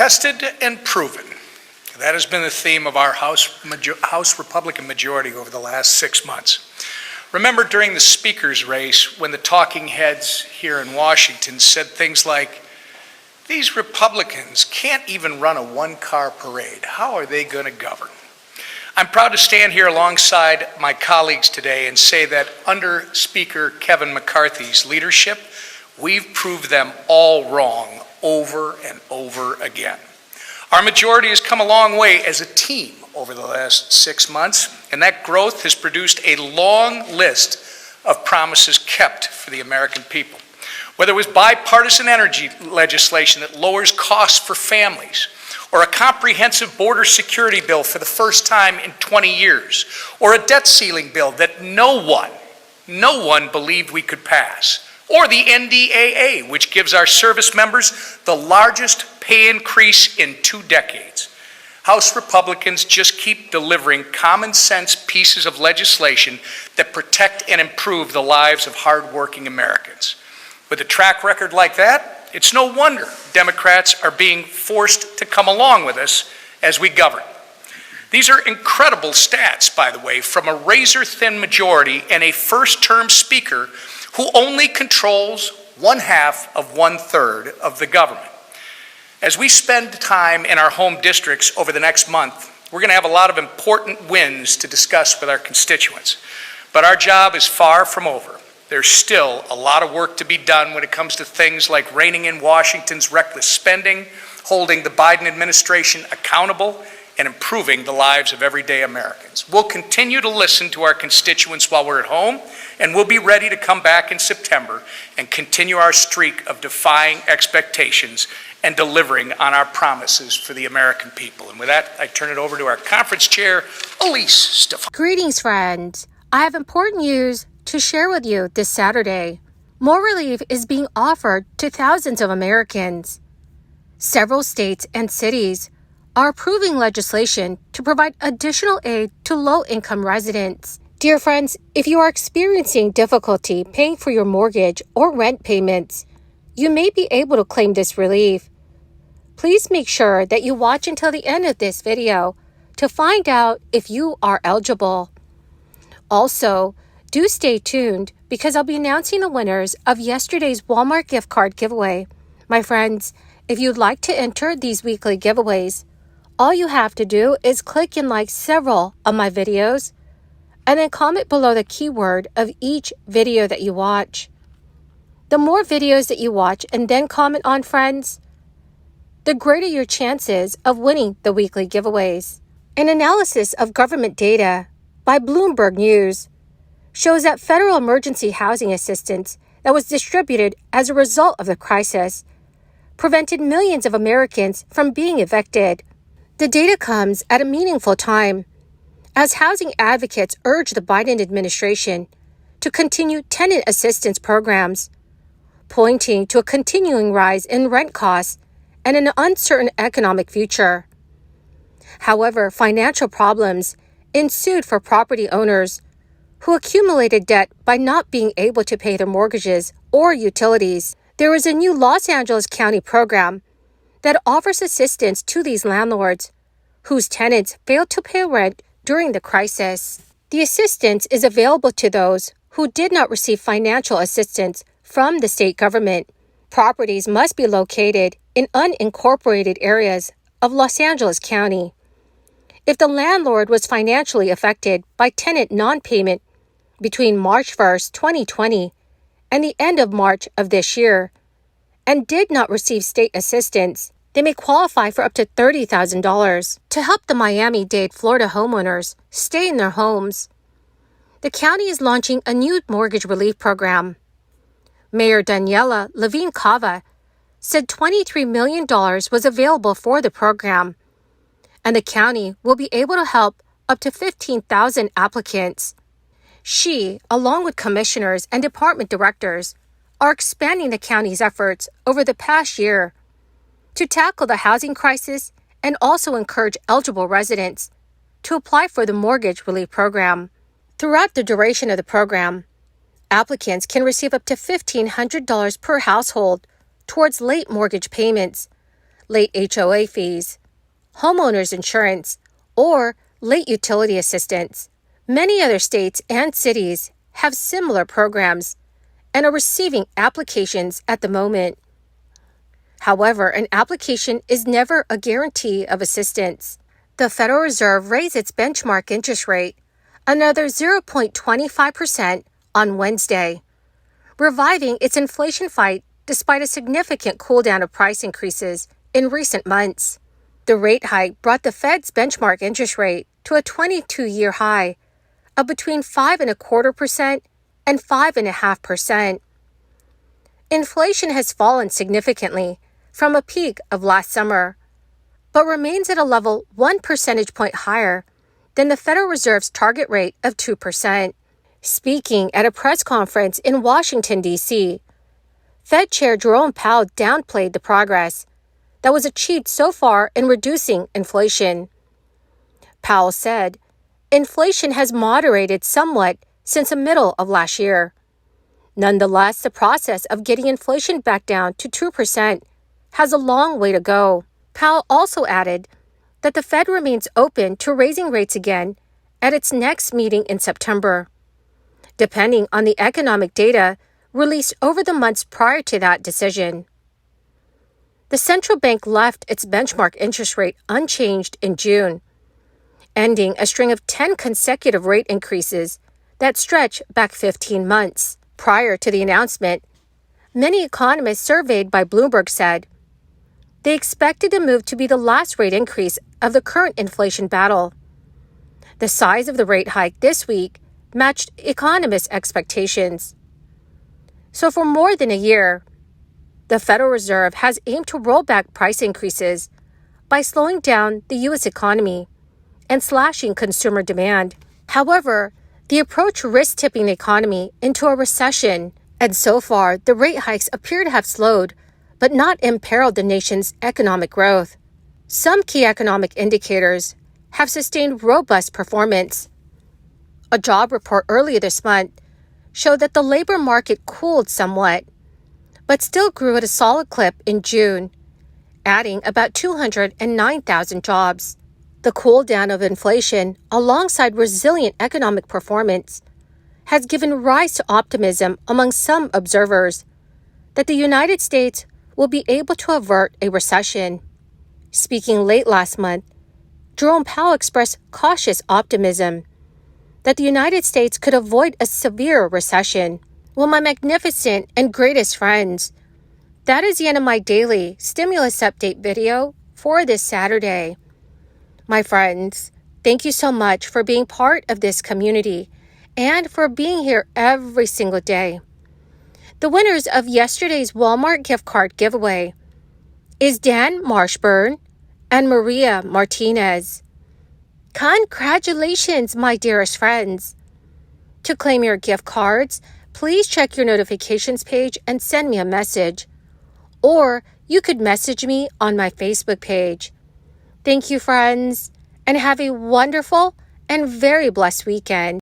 Tested and proven. That has been the theme of our House Republican majority over the last 6 months. Remember during the speaker's race when the talking heads here in Washington said things like, these Republicans can't even run a one-car parade. How are they going to govern? I'm proud to stand here alongside my colleagues today and say that under Speaker Kevin McCarthy's leadership, we've proved them all wrong over and over again. Our majority has come a long way as a team over the last 6 months, and that growth has produced a long list of promises kept for the American people. Whether it was bipartisan energy legislation that lowers costs for families, or a comprehensive border security bill for the first time in 20 years, or a debt ceiling bill that no one believed we could pass, or the NDAA, which gives our service members the largest pay increase in 2 decades. House Republicans just keep delivering common sense pieces of legislation that protect and improve the lives of hardworking Americans. With a track record like that, it's no wonder Democrats are being forced to come along with us as we govern. These are incredible stats, by the way, from a razor-thin majority and a first-term speaker who only controls 1/2 of 1/3 of the government. As we spend time in our home districts over the next month, we're going to have a lot of important wins to discuss with our constituents. But our job is far from over. There's still a lot of work to be done when it comes to things like reining in Washington's reckless spending, holding the Biden administration accountable, and improving the lives of everyday Americans. We'll continue to listen to our constituents while we're at home, and we'll be ready to come back in September and continue our streak of defying expectations and delivering on our promises for the American people. And with that, I turn it over to our conference chair, Elise Stefanik. Greetings, friends. I have important news to share with you this Saturday. More relief is being offered to thousands of Americans. Several states and cities are approving legislation to provide additional aid to low-income residents. Dear friends, if you are experiencing difficulty paying for your mortgage or rent payments, you may be able to claim this relief. Please make sure that you watch until the end of this video to find out if you are eligible. Also, do stay tuned because I'll be announcing the winners of yesterday's Walmart gift card giveaway. My friends, if you'd like to enter these weekly giveaways, all you have to do is click and like several of my videos and then comment below the keyword of each video that you watch. The more videos that you watch and then comment on, friends, the greater your chances of winning the weekly giveaways. An analysis of government data by Bloomberg News shows that federal emergency housing assistance that was distributed as a result of the crisis prevented millions of Americans from being evicted. The data comes at a meaningful time as housing advocates urge the Biden administration to continue tenant assistance programs, pointing to a continuing rise in rent costs and an uncertain economic future. However, financial problems ensued for property owners who accumulated debt by not being able to pay their mortgages or utilities. There is a new Los Angeles County program that offers assistance to these landlords whose tenants failed to pay rent during the crisis. The assistance is available to those who did not receive financial assistance from the state government. Properties must be located in unincorporated areas of Los Angeles County. If the landlord was financially affected by tenant non-payment between March 1st, 2020 and the end of March of this year, and did not receive state assistance, they may qualify for up to $30,000 to help the Miami-Dade, Florida homeowners stay in their homes. The county is launching a new mortgage relief program. Mayor Daniela Levine Cava said $23 million was available for the program, and the county will be able to help up to 15,000 applicants. She, along with commissioners and department directors, are expanding the county's efforts over the past year to tackle the housing crisis and also encourage eligible residents to apply for the mortgage relief program. Throughout the duration of the program, applicants can receive up to $1,500 per household towards late mortgage payments, late HOA fees, homeowners insurance, or late utility assistance. Many other states and cities have similar programs and are receiving applications at the moment. However, an application is never a guarantee of assistance. The Federal Reserve raised its benchmark interest rate another 0.25% on Wednesday, reviving its inflation fight despite a significant cooldown of price increases in recent months. The rate hike brought the Fed's benchmark interest rate to a 22-year high of between 5.25% and 5.5%. Inflation has fallen significantly from a peak of last summer, but remains at a level 1 percentage point higher than the Federal Reserve's target rate of 2%. Speaking at a press conference in Washington, D.C., Fed Chair Jerome Powell downplayed the progress that was achieved so far in reducing inflation. Powell said, "Inflation has moderated somewhat since the middle of last year. Nonetheless, the process of getting inflation back down to 2% has a long way to go." Powell also added that the Fed remains open to raising rates again at its next meeting in September, depending on the economic data released over the months prior to that decision. The central bank left its benchmark interest rate unchanged in June, ending a string of 10 consecutive rate increases that stretch back 15 months. Prior to the announcement, many economists surveyed by Bloomberg said they expected the move to be the last rate increase of the current inflation battle. The size of the rate hike this week matched economists' expectations. So for more than a year, the Federal Reserve has aimed to roll back price increases by slowing down the U.S. economy and slashing consumer demand. However, the approach risks tipping the economy into a recession, and so far, the rate hikes appear to have slowed, but not imperiled the nation's economic growth. Some key economic indicators have sustained robust performance. A job report earlier this month showed that the labor market cooled somewhat, but still grew at a solid clip in June, adding about 209,000 jobs. The cool down of inflation, alongside resilient economic performance, has given rise to optimism among some observers that the United States will be able to avert a recession. Speaking late last month, Jerome Powell expressed cautious optimism that the United States could avoid a severe recession. Well, my magnificent and greatest friends, that is the end of my daily stimulus update video for this Saturday. My friends, thank you so much for being part of this community and for being here every single day. The winners of yesterday's Walmart gift card giveaway is Dan Marshburn and Maria Martinez. Congratulations, my dearest friends. To claim your gift cards, please check your notifications page and send me a message. Or you could message me on my Facebook page. Thank you, friends, and have a wonderful and very blessed weekend.